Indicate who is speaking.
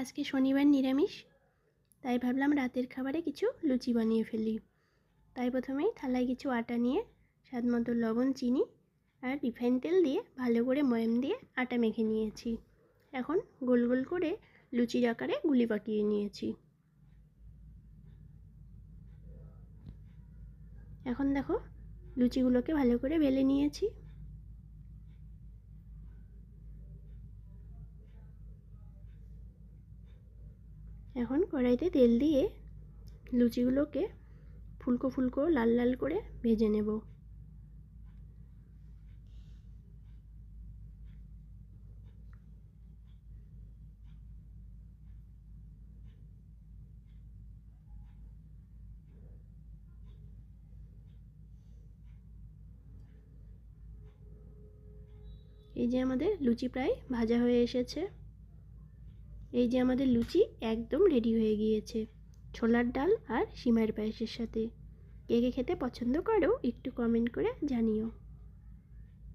Speaker 1: আজকে শনিবার নিরামিষ, তাই ভাবলাম রাতের খাবারে কিছু লুচি বানিয়ে ফেলি। তাই প্রথমেই থালায় কিছু আটা নিয়ে স্বাদ মতো লবণ, চিনি আর রিফাইন তেল দিয়ে ভালো করে ময়াম দিয়ে আটা মেখে নিয়েছি। এখন গোল গোল করে লুচির আকারে গুলি পাকিয়ে নিয়েছি। এখন দেখো লুচিগুলোকে ভালো করে বেলে নিয়েছি। এখন কড়াইতে তেল দিয়ে লুচিগুলোকে ফুলকো ফুলকো লাল লাল করে ভেজে নেব। এই যে আমাদের লুচি প্রায় ভাজা হয়ে এসেছে। এই যে আমাদের লুচি একদম রেডি হয়ে গিয়েছে ছোলার ডাল আর সিমাইয়ের পায়েসের সাথে। কে কে খেতে পছন্দ করো একটু কমেন্ট করে জানিও।